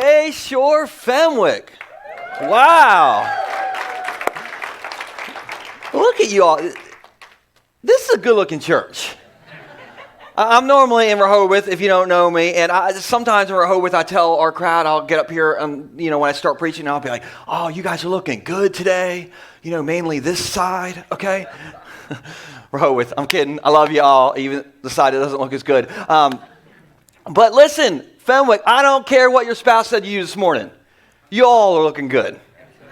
Bay Shore Fenwick. Wow. Look at you all. This is a good-looking church. I'm normally in Rehoboth, if you don't know me, and sometimes in Rehoboth I tell our crowd, I'll get up here and, when I start preaching, I'll be like, oh, you guys are looking good today, mainly this side, okay? Rehoboth, I'm kidding. I love you all, even the side that doesn't look as good. But listen, Fenwick, I don't care what your spouse said to you this morning. You all are looking good.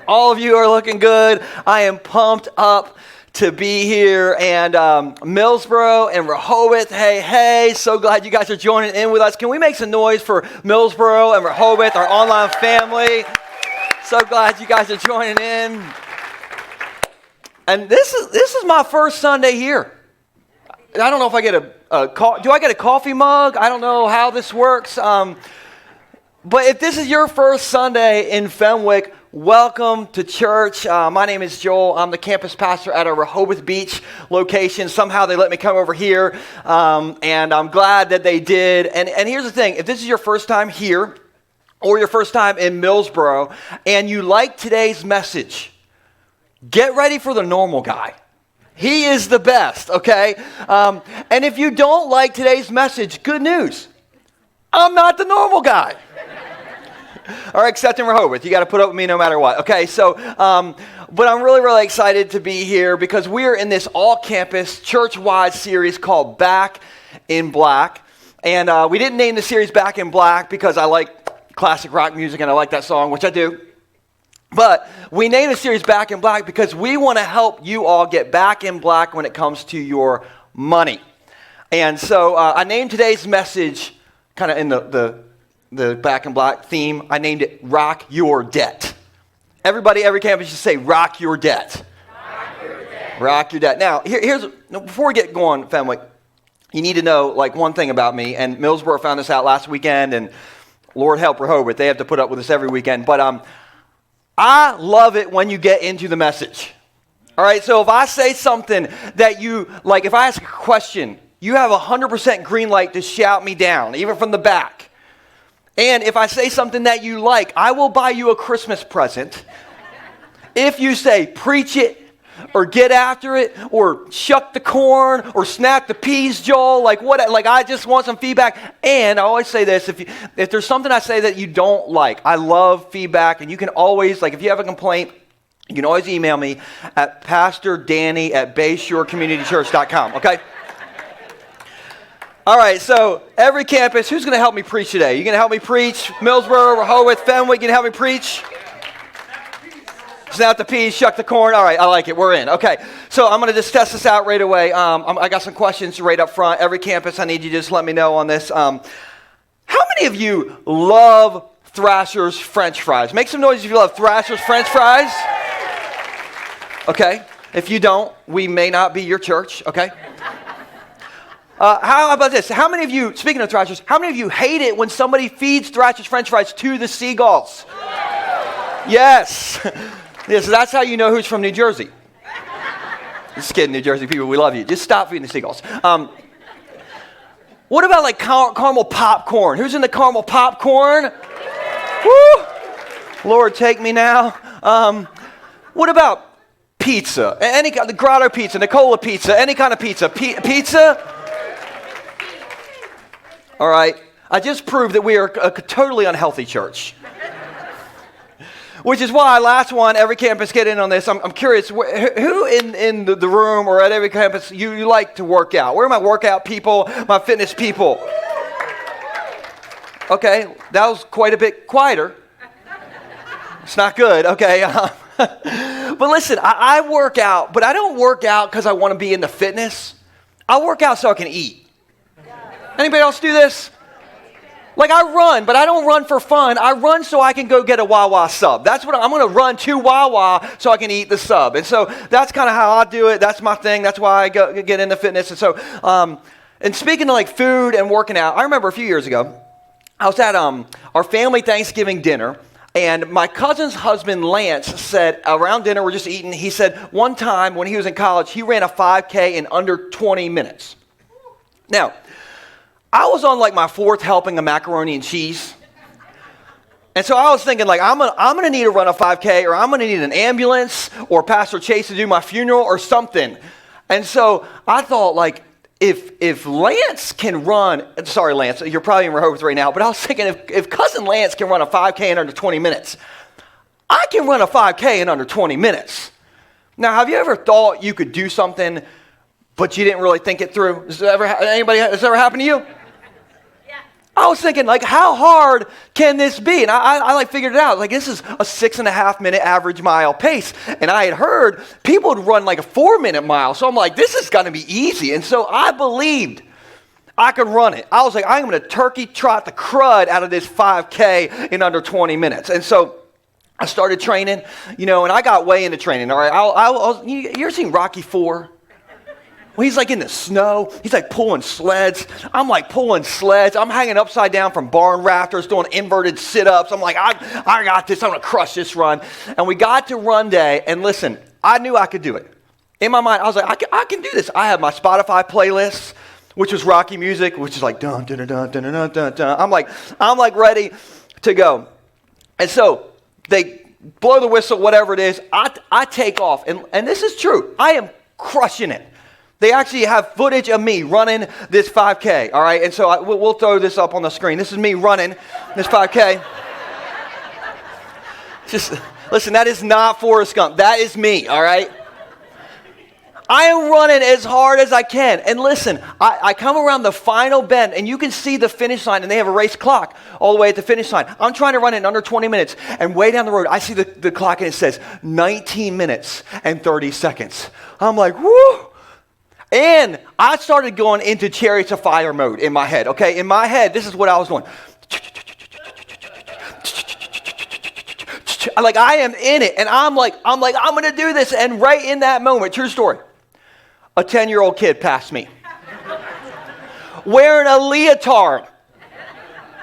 All of you are looking good. I am pumped up to be here, and Millsboro and Rehoboth, hey, so glad you guys are joining in with us. Can we make some noise for Millsboro and Rehoboth, our online family? So glad you guys are joining in. And this is my first Sunday here. I don't know if I get do I get a coffee mug? I don't know how this works. But if this is your first Sunday in Fenwick, welcome to church. My name is Joel. I'm the campus pastor at our Rehoboth Beach location. Somehow they let me come over here, and I'm glad that they did. And here's the thing. If this is your first time here or your first time in Millsboro and you like today's message, get ready for the normal guy. He is the best, okay? And if you don't like today's message, good news. I'm not the normal guy. All right, except in Rehoboth. You got to put up with me no matter what. Okay, so, but I'm really, really excited to be here because we're in this all-campus, church-wide series called Back in Black. And we didn't name the series Back in Black because I like classic rock music and I like that song, which I do. But we named the series Back in Black because we want to help you all get back in black when it comes to your money. And so I named today's message kind of in the Back in Black theme. I named it Rock Your Debt. Everybody, every campus should say Rock Your Debt. Rock your debt. Rock your debt. Now, before we get going, Fenwick, you need to know one thing about me. And Millsboro found this out last weekend, and Lord help Rehoboth, they have to put up with this every weekend. But I love it when you get into the message. All right, so if I say something that you, if I ask a question, you have 100% green light to shout me down, even from the back. And if I say something that you like, I will buy you a Christmas present. If you say, preach it, or get after it, or shuck the corn, or snap the peas, Joel, I just want some feedback. And I always say this, if there's something I say that you don't like, I love feedback, and you can always, if you have a complaint, you can always email me at Pastor Danny at BayShoreCommunityChurch.com, okay? All right, so every campus, who's going to help me preach today? You going to help me preach? Millsboro, Rehoboth, Fenwick, you going to help me preach? Snap the peas, shuck the corn. All right, I like it. We're in. Okay, so I'm going to just test this out right away. I got some questions right up front. Every campus, I need you to just let me know on this. How many of you love Thrasher's French fries? Make some noise if you love Thrasher's French fries. Okay, if you don't, we may not be your church, okay? How about this? How many of you, speaking of Thrashers, how many of you hate it when somebody feeds Thrasher's French fries to the seagulls? Yes. Yeah, so that's how you know who's from New Jersey. Just kidding, New Jersey people, we love you. Just stop feeding the seagulls. What about caramel popcorn? Who's in the caramel popcorn? Woo! Lord, take me now. What about pizza? The grotto pizza, Nicola pizza, any kind of pizza. Pizza? All right, I just proved that we are a totally unhealthy church. Which is why, last one, every campus get in on this. I'm curious, who in the room or at every campus you like to work out? Where are my workout people, my fitness people? Okay, that was quite a bit quieter. It's not good, okay. But listen, I work out, but I don't work out because I want to be into fitness. I work out so I can eat. Anybody else do this? I run, but I don't run for fun. I run so I can go get a Wawa sub. That's what I'm going to run to Wawa so I can eat the sub. And so that's kind of how I do it. That's my thing. That's why I get into fitness. And so, and speaking of food and working out, I remember a few years ago, I was at our family Thanksgiving dinner, and my cousin's husband, Lance, said around dinner, we're just eating, he said one time when he was in college, he ran a 5K in under 20 minutes. Now, I was on my fourth helping of macaroni and cheese. And so I was thinking, like, I'm gonna need to run a 5K, or I'm gonna need an ambulance, or Pastor Chase to do my funeral, or something. And so I thought, like, if Lance can run, sorry, Lance, you're probably in Rehoboth right now, but I was thinking, if cousin Lance can run a 5K in under 20 minutes, I can run a 5K in under 20 minutes. Now, have you ever thought you could do something, but you didn't really think it through? Has this ever happened to you? I was thinking, like, how hard can this be? And I like figured it out. Like, this is a 6.5 minute average mile pace. And I had heard people would run like a 4-minute mile. So I'm like, this is going to be easy. And so I believed I could run it. I was like, I'm going to turkey trot the crud out of this 5K in under 20 minutes. And so I started training, and I got way into training. All right, you ever seen Rocky IV? Well, he's like in the snow. He's like pulling sleds. I'm like pulling sleds. I'm hanging upside down from barn rafters, doing inverted sit-ups. I'm like, I got this. I'm going to crush this run. And we got to run day. And listen, I knew I could do it. In my mind, I was like, I can do this. I have my Spotify playlist, which was Rocky music, which is like dun dun dun dun dun dun dun dun. I'm like ready to go. And so they blow the whistle, whatever it is. I take off. And this is true. I am crushing it. They actually have footage of me running this 5K, all right? And so we'll throw this up on the screen. This is me running this 5K. Just, listen, that is not Forrest Gump. That is me, all right? I am running as hard as I can. And listen, I come around the final bend, and you can see the finish line, and they have a race clock all the way at the finish line. I'm trying to run in under 20 minutes, and way down the road, I see the clock, and it says 19 minutes and 30 seconds. I'm like, whoo! And I started going into Chariots of Fire mode in my head, okay? In my head, this is what I was doing. Like, I am in it, and I'm like, I'm going to do this. And right in that moment, true story, a 10-year-old kid passed me wearing a leotard.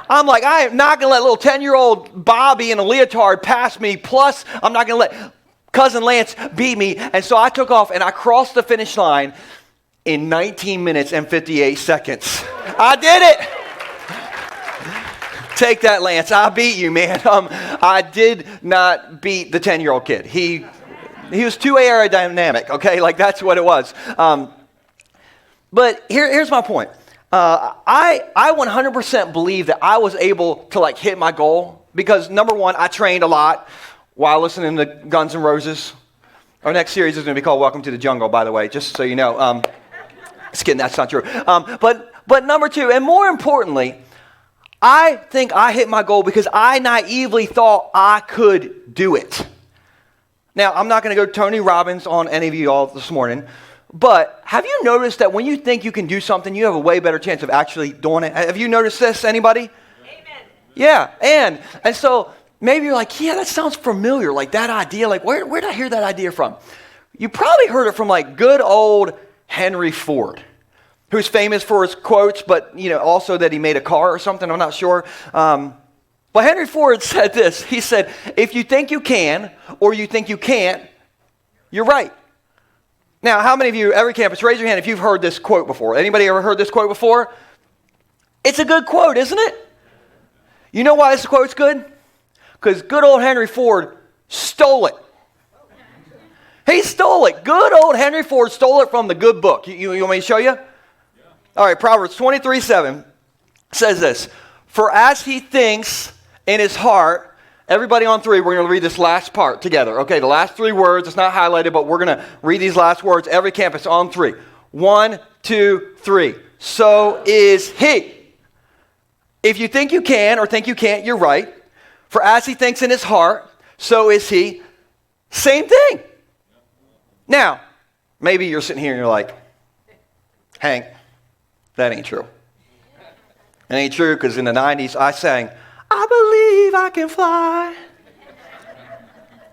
I'm like, I am not going to let little 10-year-old Bobby in a leotard pass me. Plus, I'm not going to let cousin Lance beat me. And so I took off, and I crossed the finish line in 19 minutes and 58 seconds. I did it. Take that, Lance. I beat you, man. I did not beat the 10-year-old kid. He was too aerodynamic, okay? Like, that's what it was. But here's my point. I 100% believe that I was able to, like, hit my goal because, number one, I trained a lot while listening to Guns N' Roses. Our next series is going to be called Welcome to the Jungle, by the way, just so you know. Just kidding, that's not true. But number two, and more importantly, I think I hit my goal because I naively thought I could do it. Now, I'm not going to go Tony Robbins on any of you all this morning, but have you noticed that when you think you can do something, you have a way better chance of actually doing it? Have you noticed this, anybody? Amen. Yeah, and so maybe you're like, yeah, that sounds familiar, like that idea, like where did I hear that idea from? You probably heard it from like good old Henry Ford, who's famous for his quotes, but also that he made a car or something, I'm not sure. But Henry Ford said this. He said, if you think you can or you think you can't, you're right. Now, how many of you, every campus, raise your hand if you've heard this quote before. Anybody ever heard this quote before? It's a good quote, isn't it? You know why this quote's good? Because good old Henry Ford stole it. He stole it. Good old Henry Ford stole it from the good book. You want me to show you? Yeah. All right, Proverbs 23:7 says this. For as he thinks in his heart, everybody on three, we're going to read this last part together. Okay, the last three words, it's not highlighted, but we're going to read these last words, every campus on three. 1, 2, 3. So is he. If you think you can or think you can't, you're right. For as he thinks in his heart, so is he. Same thing. Now, maybe you're sitting here and you're like, Hank, that ain't true. It ain't true because in the 90s I sang, I believe I can fly.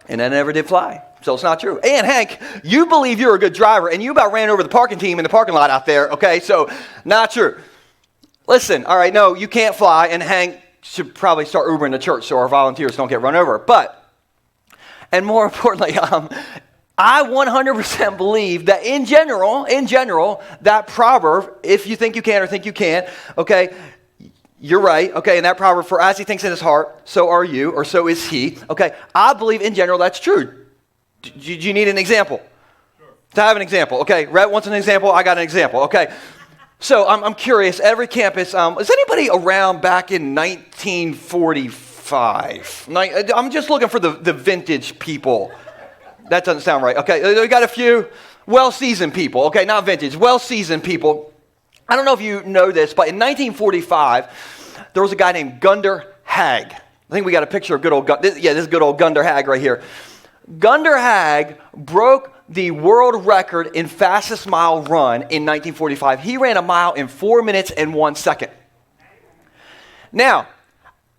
And I never did fly. So it's not true. And Hank, you believe you're a good driver and you about ran over the parking team in the parking lot out there. Okay, so not true. Listen, all right, no, you can't fly, and Hank should probably start Ubering to church so our volunteers don't get run over. But, and more importantly, I 100% believe that in general, that proverb, if you think you can or think you can't, okay, You're right, okay, in that proverb, for as he thinks in his heart, so are you, or so is he. Okay, I believe in general that's true. Do you need an example? Sure. To have an example, okay. Rhett wants an example, I got an example, okay. So I'm curious, every campus, is anybody around back in 1945? I'm just looking for the vintage people. That doesn't sound right. Okay, we got a few well-seasoned people, okay, not vintage, well-seasoned people. I don't know if you know this, but in 1945, there was a guy named Gunderhag. I think we got a picture of good old, this is good old Gunderhag right here. Gunderhag broke the world record in fastest mile run in 1945. He ran a mile in 4 minutes and 1 second. Now,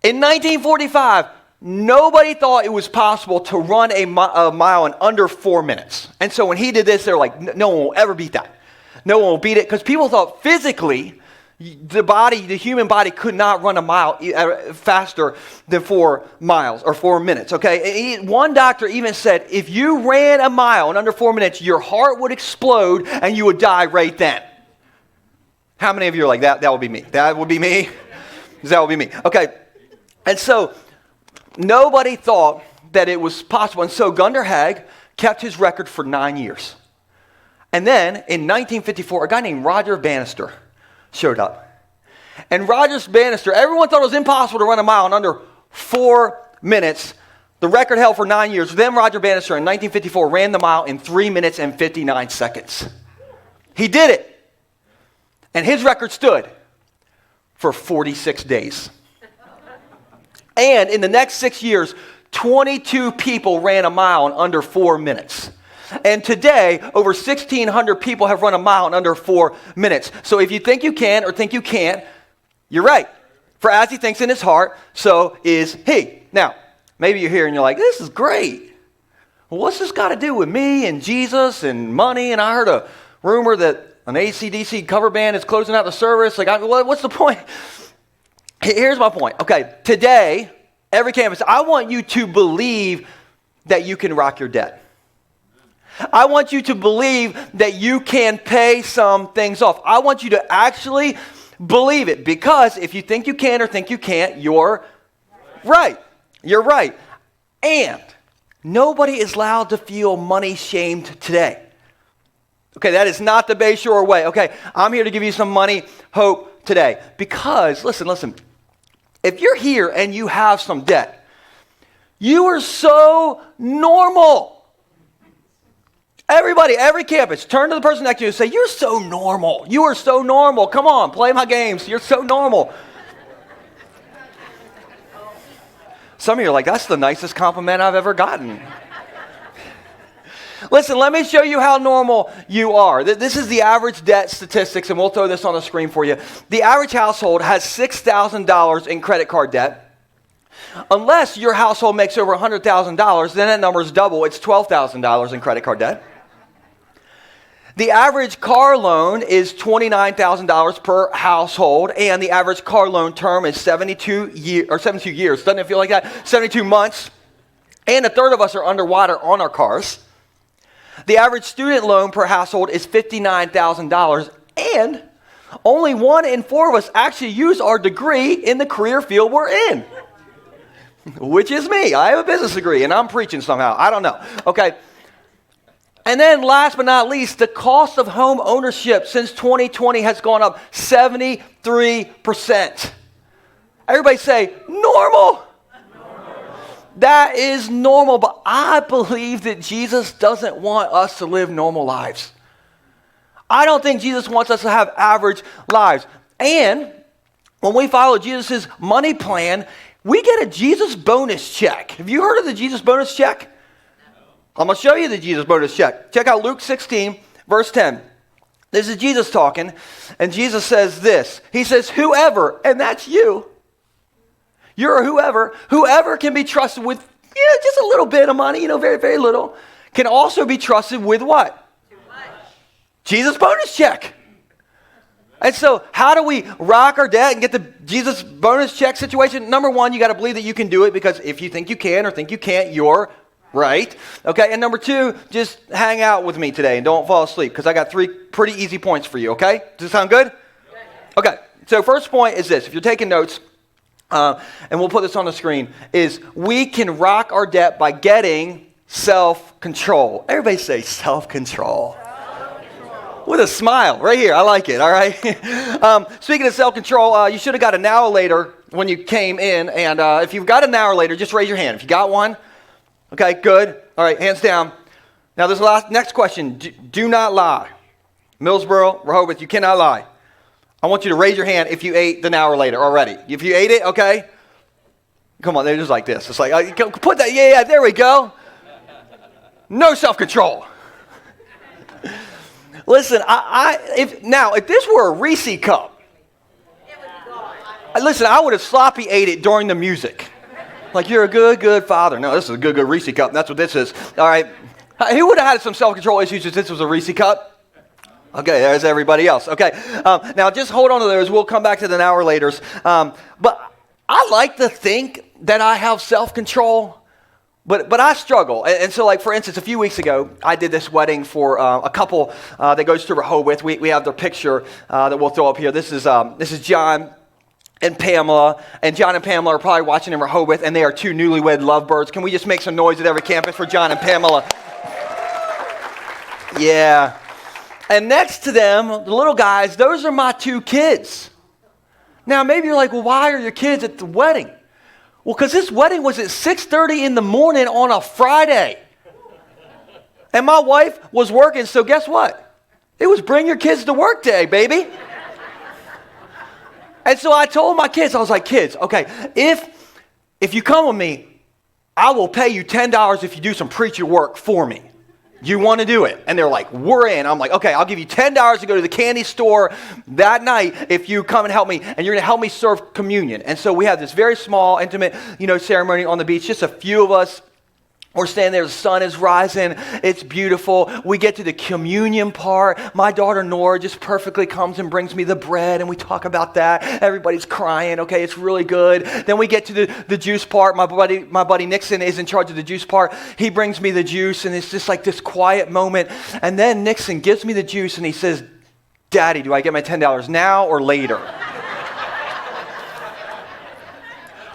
in 1945, nobody thought it was possible to run a mile in under 4 minutes. And so when he did this, they're like, no one will ever beat that. No one will beat it, because people thought physically the human body could not run a mile faster than 4 miles or 4 minutes, okay? One doctor even said, if you ran a mile in under 4 minutes, your heart would explode and you would die right then. How many of you are like, that would be me? That would be me? That would be me. Okay, and so nobody thought that it was possible, and so Gunderhag kept his record for 9 years. And then, in 1954, a guy named Roger Bannister showed up. And Roger Bannister, everyone thought it was impossible to run a mile in under 4 minutes. The record held for 9 years. Then Roger Bannister, in 1954, ran the mile in 3 minutes and 59 seconds. He did it. And his record stood for 46 days. And in the next 6 years, 22 people ran a mile in under 4 minutes. And today, over 1,600 people have run a mile in under 4 minutes. So if you think you can or think you can't, you're right. For as he thinks in his heart, so is he. Now, maybe you're here and you're like, this is great. Well, what's this got to do with me and Jesus and money? And I heard a rumor that an AC/DC cover band is closing out the service. Like, what's the point? Here's my point. Okay, today, every campus, I want you to believe that you can rock your debt. I want you to believe that you can pay some things off. I want you to actually believe it, because if you think you can or think you can't, you're right. You're right. And nobody is allowed to feel money shamed today. Okay, that is not the Bay Shore way. Okay, I'm here to give you some money hope today. Because, listen, if you're here and you have some debt, you are so normal. Everybody, every campus, turn to the person next to you and say, you're so normal. You are so normal. Come on, play my games. You're so normal. Some of you are like, that's the nicest compliment I've ever gotten. Listen, let me show you how normal you are. This is the average debt statistics, and we'll throw this on the screen for you. The average household has $6,000 in credit card debt. Unless your household makes over $100,000, then that number is double. It's $12,000 in credit card debt. The average car loan is $29,000 per household, and the average car loan term is 72 years. Doesn't it feel like that? 72 months. And a third of us are underwater on our cars. The average student loan per household is $59,000, and only 1 in 4 of us actually use our degree in the career field we're in. Which is me. I have a business degree, and I'm preaching somehow. I don't know. Okay. And then last but not least, the cost of home ownership since 2020 has gone up 73%. Everybody say, normal. That is normal, but I believe that Jesus doesn't want us to live normal lives. I don't think Jesus wants us to have average lives. And when we follow Jesus' money plan, we get a Jesus bonus check. Have you heard of the Jesus bonus check? I'm going to show you the Jesus bonus check. Check out Luke 16, verse 10. This is Jesus talking, and Jesus says this. He says, whoever, and that's you. You're a whoever can be trusted with just a little bit of money, very, very little, can also be trusted with what? Too much. Jesus bonus check. And so how do we rock our debt and get the Jesus bonus check situation? Number one, you got to believe that you can do it, because if you think you can or think you can't, you're right. Okay, and number two, just hang out with me today and don't fall asleep, because I got 3 pretty easy points for you, okay? Does it sound good? Okay, So first point is this. If you're taking notes, and we'll put this on the screen, is we can rock our debt by getting self-control. Everybody say self-control. With a smile right here. I like it, all right? Speaking of self-control, you should have got an hour later when you came in. And if you've got an hour later, just raise your hand. If you got one, okay, good. All right, hands down. Now, this next question. Do not lie. Millsboro, Rehoboth, you cannot lie. I want you to raise your hand if you ate an hour later already. If you ate it, okay? Come on, they're just like this. It's like, put that, yeah, there we go. No self-control. Listen, if this were a Reese cup, listen, I would have sloppy ate it during the music. Like, you're a good father. No, this is a good Reese cup. That's what this is. All right. Who would have had some self-control issues if this was a Reese cup? Okay, there's everybody else. Okay. Now, just hold on to those. We'll come back to the hour laters. But I like to think that I have self-control. But I struggle. And so, like, for instance, a few weeks ago, I did this wedding for a couple that goes to Rehoboth. We have their picture that we'll throw up here. This is John and Pamela. And John and Pamela are probably watching in Rehoboth, and they are two newlywed lovebirds. Can we just make some noise at every campus for John and Pamela? Yeah. And next to them, the little guys, those are my two kids. Now, maybe you're like, well, why are your kids at the wedding? Well, because this wedding was at 6:30 in the morning on a Friday. And my wife was working, so guess what? It was bring your kids to work day, baby. And so I told my kids, I was like, kids, okay, if you come with me, I will pay you $10 if you do some preacher work for me. You want to do it? And they're like, we're in. I'm like, okay, I'll give you $10 to go to the candy store that night if you come and help me, and you're going to help me serve communion. And so we have this very small, intimate, ceremony on the beach, just a few of us. We're standing there, the sun is rising, it's beautiful. We get to the communion part. My daughter Nora just perfectly comes and brings me the bread, and we talk about that. Everybody's crying, okay, it's really good. Then we get to the juice part. My buddy Nixon is in charge of the juice part. He brings me the juice, and it's just like this quiet moment. And then Nixon gives me the juice, and he says, Daddy, do I get my $10 now or later?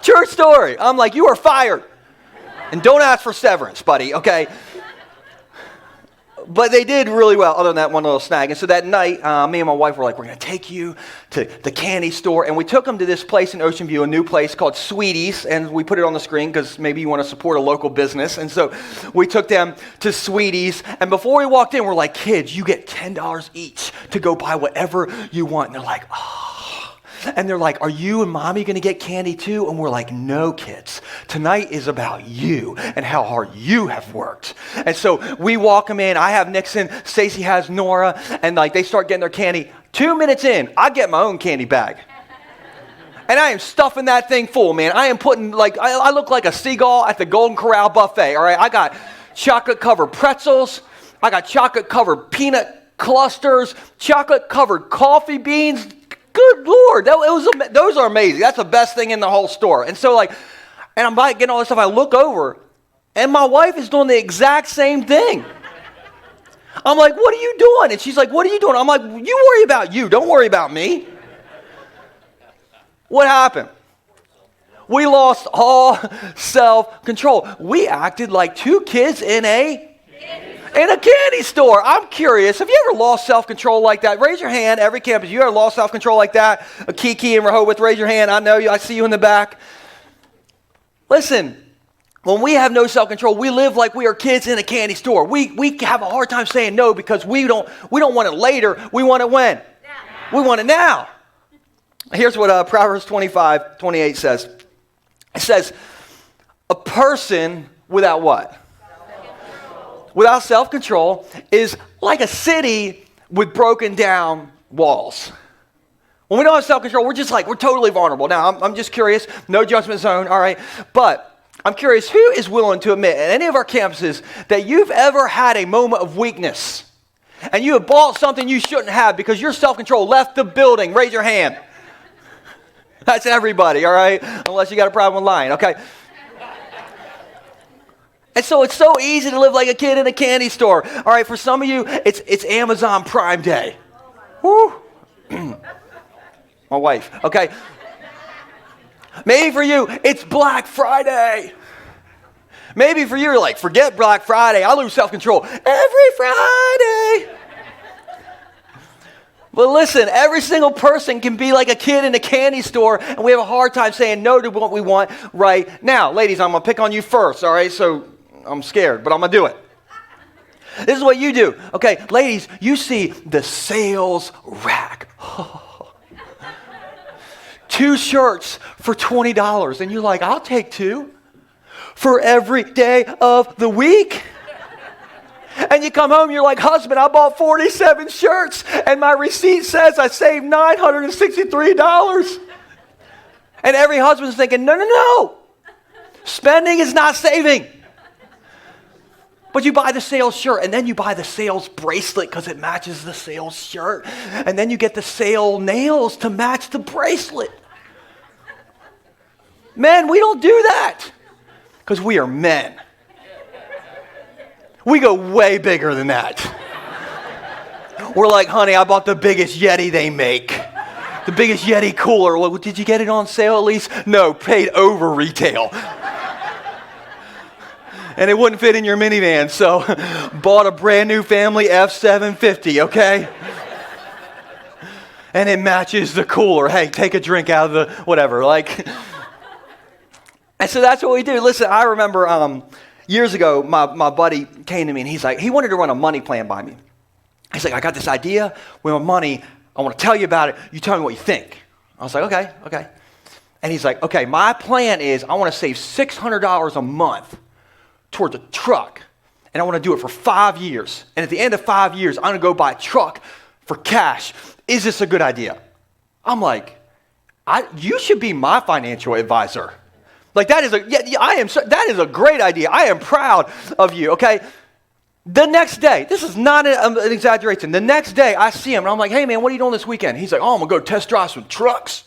True story. I'm like, you are fired. And don't ask for severance, buddy, okay? But they did really well, other than that one little snag. And so that night, me and my wife were like, we're going to take you to the candy store. And we took them to this place in Ocean View, a new place called Sweeties. And we put it on the screen because maybe you want to support a local business. And so we took them to Sweeties. And before we walked in, we're like, kids, you get $10 each to go buy whatever you want. And they're like, oh. And they're like, are you and mommy going to get candy too? And we're like, no, kids. Tonight is about you and how hard you have worked. And so we walk them in. I have Nixon. Stacy has Nora. And like they start getting their candy. 2 minutes in, I get my own candy bag. And I am stuffing that thing full, man. I am putting I look like a seagull at the Golden Corral buffet, all right? I got chocolate-covered pretzels. I got chocolate-covered peanut clusters. Chocolate-covered coffee beans. Good Lord, those are amazing. That's the best thing in the whole store. And so and I'm getting all this stuff. I look over, and my wife is doing the exact same thing. I'm like, what are you doing? And she's like, what are you doing? I'm like, you worry about you. Don't worry about me. What happened? We lost all self-control. We acted like two kids in a candy store. I'm curious, have you ever lost self-control like that? Raise your hand, every campus. You ever lost self-control like that? A Kiki in Rehoboth, raise your hand. I know you. I see you in the back. Listen, when we have no self-control, we live like we are kids in a candy store. We have a hard time saying no because we don't want it later. We want it when? Now. We want it now. Here's what Proverbs 25:28 says. It says, a person without what? Without self-control is like a city with broken down walls. When we don't have self-control, we're totally vulnerable. Now, I'm just curious, no judgment zone, all right? But I'm curious, who is willing to admit at any of our campuses that you've ever had a moment of weakness and you have bought something you shouldn't have because your self-control left the building? Raise your hand. That's everybody, all right? Unless you got a problem with lying, okay? And so it's so easy to live like a kid in a candy store. All right, for some of you, it's Amazon Prime Day. Woo. my wife, okay? Maybe for you, it's Black Friday. Maybe for you, you're like, forget Black Friday. I lose self-control every Friday. But listen, every single person can be like a kid in a candy store, and we have a hard time saying no to what we want right now. Ladies, I'm going to pick on you first, all right? So I'm scared, but I'm going to do it. This is what you do. Okay, ladies, you see the sales rack. 2 shirts for $20, and you're like, I'll take 2 for every day of the week. And you come home, you're like, husband, I bought 47 shirts, and my receipt says I saved $963. And every husband's thinking, no. Spending is not saving. But you buy the sales shirt, and then you buy the sales bracelet because it matches the sales shirt. And then you get the sale nails to match the bracelet. Men, we don't do that because we are men. We go way bigger than that. We're like, honey, I bought the biggest Yeti they make. The biggest Yeti cooler. Well, did you get it on sale at least? No, paid over retail. And it wouldn't fit in your minivan, so bought a brand new family F-750, okay? And it matches the cooler. Hey, take a drink out of the whatever, like. And so that's what we do. Listen, I remember years ago, my buddy came to me, and he wanted to run a money plan by me. He's like, I got this idea with my money. I want to tell you about it. You tell me what you think. I was like, okay. And he's like, okay, my plan is I want to save $600 a month towards a truck, and I want to do it for 5 years. And at the end of 5 years, I'm going to go buy a truck for cash. Is this a good idea? I'm like, you should be my financial advisor. Like that is that is a great idea. I am proud of you, okay? The next day, this is not an exaggeration. The next day, I see him, and I'm like, hey, man, what are you doing this weekend? He's like, I'm going to go test drive some trucks.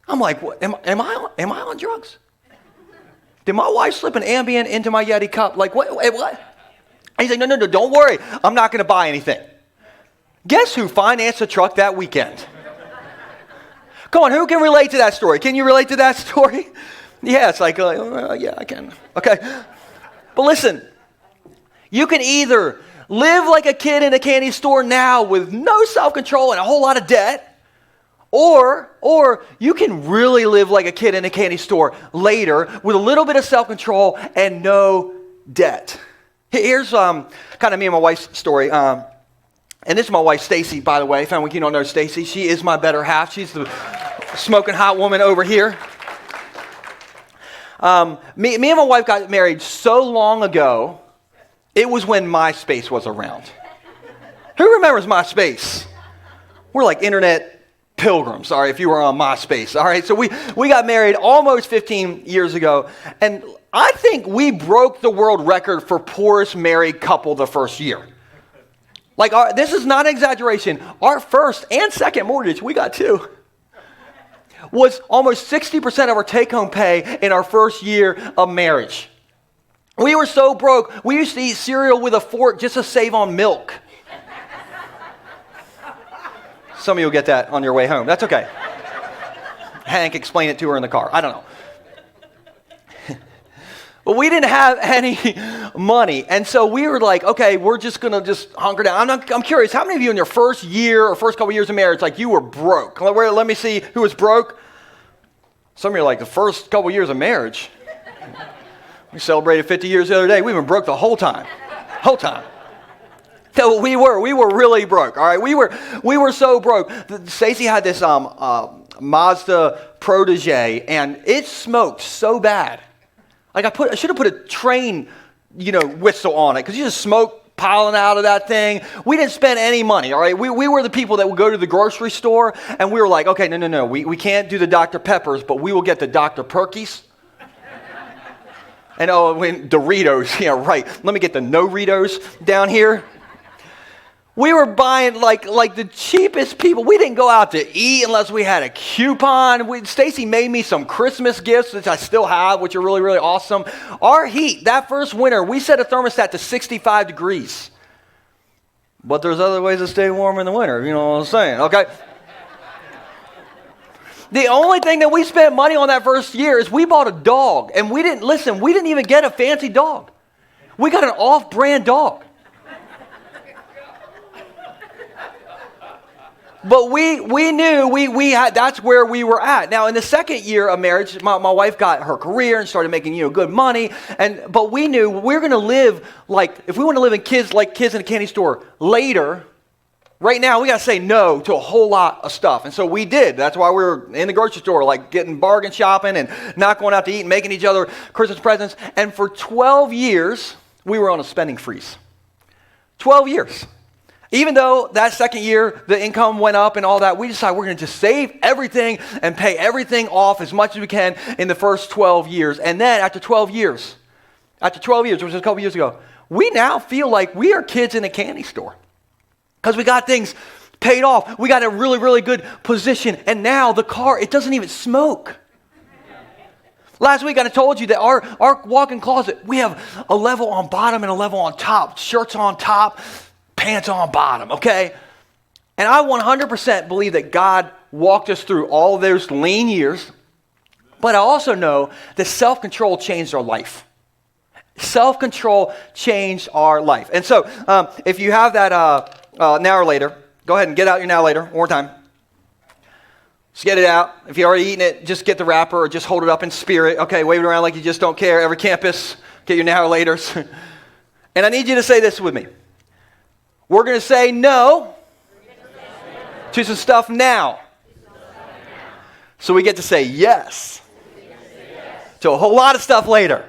I'm like, what? Am I on drugs? Did my wife slip an Ambien into my Yeti cup? Like, what? He's like, no, don't worry. I'm not going to buy anything. Guess who financed a truck that weekend? Come on, who can relate to that story? Can you relate to that story? Yeah, it's like, yeah, I can. Okay. But listen, you can either live like a kid in a candy store now with no self-control and a whole lot of debt, or you can really live like a kid in a candy store later with a little bit of self-control and no debt. Here's kind of me and my wife's story. And this is my wife, Stacy, by the way. If you don't know Stacy, she is my better half. She's the smoking hot woman over here. Me and my wife got married so long ago, it was when MySpace was around. Who remembers MySpace? We're like internet pilgrims, all right, if you were on MySpace, all right? So we got married almost 15 years ago, and I think we broke the world record for poorest married couple the first year. Like, this is not an exaggeration. Our first and second mortgage, we got 2, was almost 60% of our take-home pay in our first year of marriage. We were so broke, we used to eat cereal with a fork just to save on milk. Some of you will get that on your way home. That's okay. Hank, explain it to her in the car. I don't know. But we didn't have any money. And so we were like, okay, we're just going to just hunker down. I'm curious, how many of you in your first year or first couple years of marriage, like you were broke? Let me see who was broke. Some of you are like, the first couple years of marriage. We celebrated 50 years the other day. We've been broke the whole time. So we were really broke, all right? We were so broke. Stacy had this Mazda Protege, and it smoked so bad. Like I should have put a train, whistle on it, because you just smoke piling out of that thing. We didn't spend any money, all right? We were the people that would go to the grocery store, and we were like, okay, no. We can't do the Dr. Peppers, but we will get the Dr. Perkies. And when Doritos, yeah, right. Let me get the no-Ritos down here. We were buying like the cheapest people. We didn't go out to eat unless we had a coupon. Stacy made me some Christmas gifts, which I still have, which are really, really awesome. Our heat, that first winter, we set a thermostat to 65 degrees. But there's other ways to stay warm in the winter, you know what I'm saying, okay? The only thing that we spent money on that first year is we bought a dog. And we didn't even get a fancy dog. We got an off-brand dog. But we knew we had, that's where we were at. Now, in the second year of marriage, my wife got her career and started making, good money. But we knew we're going to live if we want to live in kids in a candy store later, right now we got to say no to a whole lot of stuff. And so we did. That's why we were in the grocery store, getting bargain shopping and not going out to eat and making each other Christmas presents. And for 12 years, we were on a spending freeze. 12 years. Even though that second year, the income went up and all that, we decided we're going to just save everything and pay everything off as much as we can in the first 12 years. And then after 12 years, which was a couple years ago, we now feel like we are kids in a candy store. Because we got things paid off. We got a really, really good position. And now the car, it doesn't even smoke. Last week I told you that our walk-in closet, we have a level on bottom and a level on top. Shirts on top, pants on bottom, okay? And I 100% believe that God walked us through all those lean years, but I also know that self-control changed our life. Self-control changed our life. And so if you have that now or later, go ahead and get out your now later, one more time. Just get it out. If you've already eaten it, just get the wrapper or just hold it up in spirit. Okay, wave it around like you just don't care. Every campus, get your now or laters. And I need you to say this with me. We're going to say no to some stuff now. So we get to say yes to a whole lot of stuff later.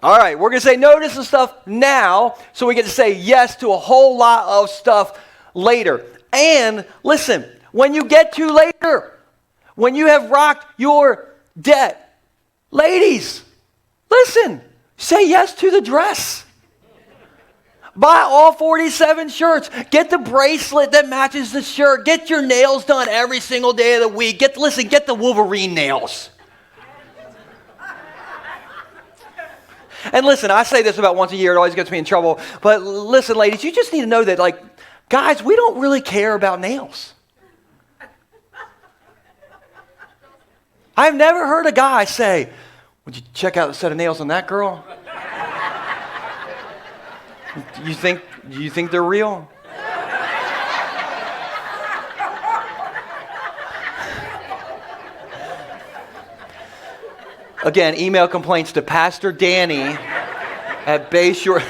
All right, we're going to say no to some stuff now, so we get to say yes to a whole lot of stuff later. And listen, when you get to later, when you have rocked your debt, ladies, listen, say yes to the dress. Buy all 47 shirts. Get the bracelet that matches the shirt. Get your nails done every single day of the week. Get the Wolverine nails. And listen, I say this about once a year. It always gets me in trouble. But listen, ladies, you just need to know that, guys, we don't really care about nails. I've never heard a guy say, would you check out the set of nails on that girl? Do you think they're real? Again, email complaints to Pastor Danny at Bay Shore.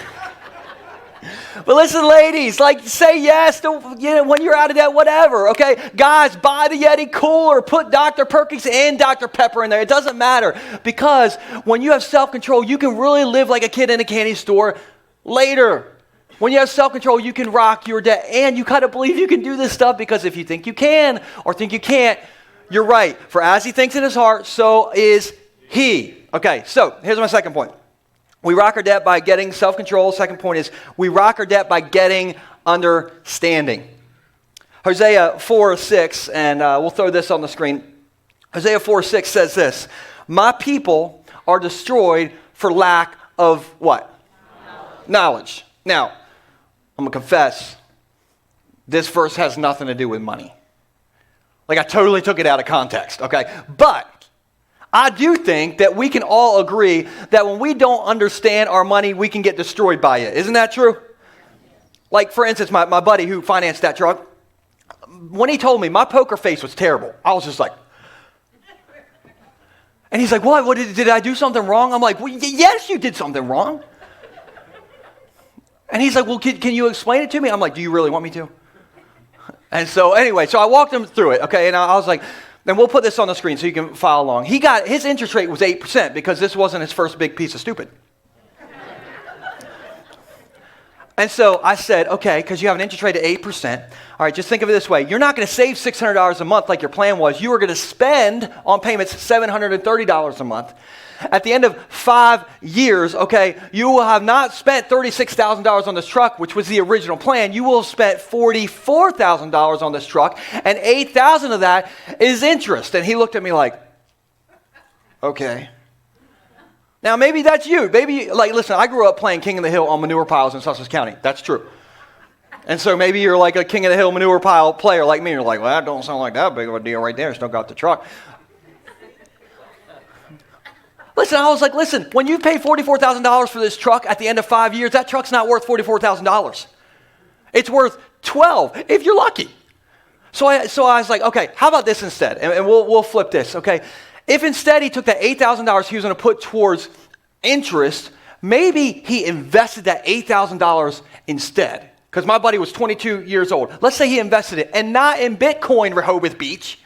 But listen, ladies, say yes to, when you're out of debt, whatever, okay? Guys, buy the Yeti cooler. Put Dr. Perkins and Dr. Pepper in there. It doesn't matter. Because when you have self-control, you can really live like a kid in a candy store later. When you have self-control, you can rock your debt. And you kind of believe you can do this stuff because if you think you can or think you can't, you're right. For as he thinks in his heart, so is he. Okay, so here's my second point. We rock our debt by getting self-control. Second point is we rock our debt by getting understanding. Hosea 4:6, and we'll throw this on the screen. Hosea 4:6 says this, my people are destroyed for lack of what? Knowledge. Now, I'm going to confess, this verse has nothing to do with money. I totally took it out of context, okay? But I do think that we can all agree that when we don't understand our money, we can get destroyed by it. Isn't that true? For instance, my buddy who financed that truck, when he told me, my poker face was terrible. I was just like, and he's like, what did I do something wrong? I'm like, well, yes, you did something wrong. And he's like, well, can you explain it to me? I'm like, do you really want me to? And so anyway, I walked him through it, okay? And I was like, and we'll put this on the screen so you can follow along. His interest rate was 8% because this wasn't his first big piece of stupid. And so I said, okay, because you have an interest rate of 8%. All right, just think of it this way. You're not going to save $600 a month like your plan was. You are going to spend on payments $730 a month. At the end of 5 years, okay, you will have not spent $36,000 on this truck, which was the original plan. You will have spent $44,000 on this truck, and $8,000 of that is interest. And he looked at me like, okay. Now, maybe that's you. Maybe, listen, I grew up playing King of the Hill on manure piles in Sussex County. That's true. And so maybe you're like a king of the hill manure pile player like me. You're like, well, that don't sound like that big of a deal right there. Still got the truck. Listen, I was like, listen, when you pay $44,000 for this truck at the end of 5 years, that truck's not worth $44,000. It's worth 12 if you're lucky. So I was like, okay, how about this instead? And we'll flip this, okay? If instead he took that $8,000 he was going to put towards interest, maybe he invested that $8,000 instead. Because my buddy was 22 years old. Let's say he invested it, and not in Bitcoin, Rehoboth Beach.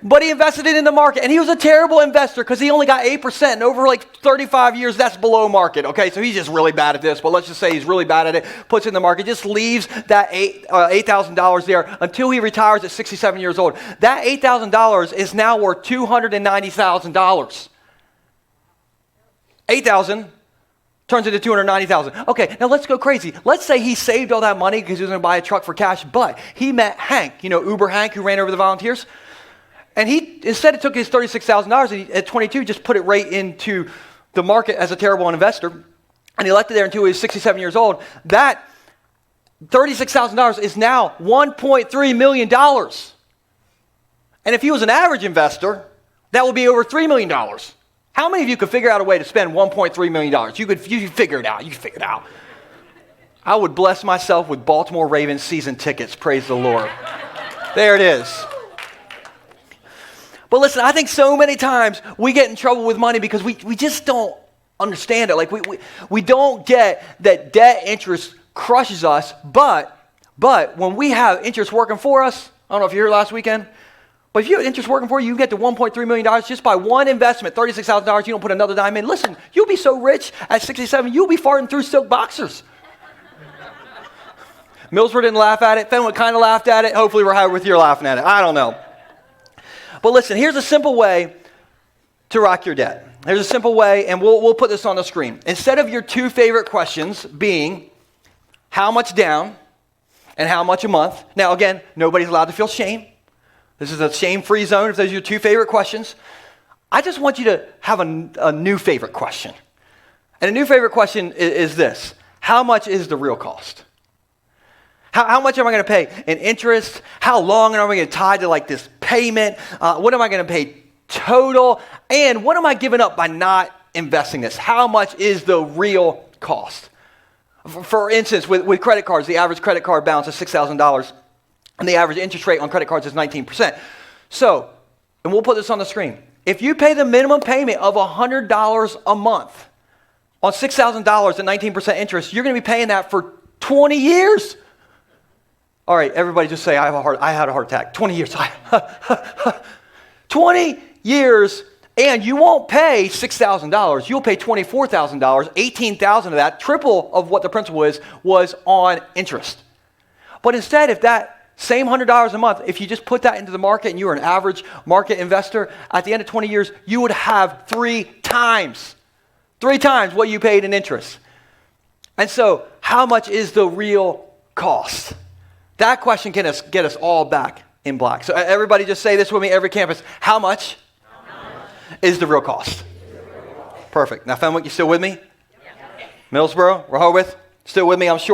But he invested it in the market, and he was a terrible investor because he only got 8%, and over like 35 years, that's below market, okay? So he's just really bad at this, but let's just say he's really bad at it, puts it in the market, just leaves that $8,000 there until he retires at 67 years old. That $8,000 is now worth $290,000. 8,000 turns into 290,000. Okay, now let's go crazy. Let's say he saved all that money because he was going to buy a truck for cash, but he met Hank, Uber Hank, who ran over the volunteers. And he, instead of took his $36,000 and at 22, just put it right into the market as a terrible investor. And he left it there until he was 67 years old. That $36,000 is now $1.3 million. And if he was an average investor, that would be over $3 million. How many of you could figure out a way to spend $1.3 million? You could figure it out. You could figure it out. I would bless myself with Baltimore Ravens season tickets. Praise the Lord. There it is. But listen, I think so many times we get in trouble with money because we just don't understand it. Like we don't get that debt interest crushes us, but when we have interest working for us, I don't know if you were here last weekend, but if you have interest working for you, you get to $1.3 million just by one investment, $36,000, you don't put another dime in. Listen, you'll be so rich at 67, you'll be farting through silk boxers. Millsboro didn't laugh at it. Fenwick kind of laughed at it. Hopefully we're with you laughing at it. I don't know. But listen, here's a simple way to rock your debt. There's a simple way, and we'll put this on the screen. Instead of your two favorite questions being how much down and how much a month. Now, again, nobody's allowed to feel shame. This is a shame-free zone if those are your two favorite questions. I just want you to have a new favorite question. And a new favorite question is this. How much is the real cost? How much am I going to pay in interest? How long am I going to tie to like this payment? What am I going to pay total? And what am I giving up by not investing this? How much is the real cost? For instance, with credit cards, the average credit card balance is $6,000, and the average interest rate on credit cards is 19%. So, and we'll put this on the screen. If you pay the minimum payment of $100 a month on $6,000 at 19% interest, you're going to be paying that for 20 years. All right, everybody just say, I had a heart attack. 20 years. 20 years, and you won't pay $6,000. You'll pay $24,000. $18,000 of that, triple of what the principal is, was on interest. But instead, if that same $100 a month, if you just put that into the market and you were an average market investor, at the end of 20 years, you would have three times what you paid in interest. And so, how much is the real cost? That question can get us all back in black. So everybody just say this with me, every campus. How much is the real cost? Perfect. Now, Fenwick, you still with me? Millsboro, Rehoboth, still with me, I'm sure.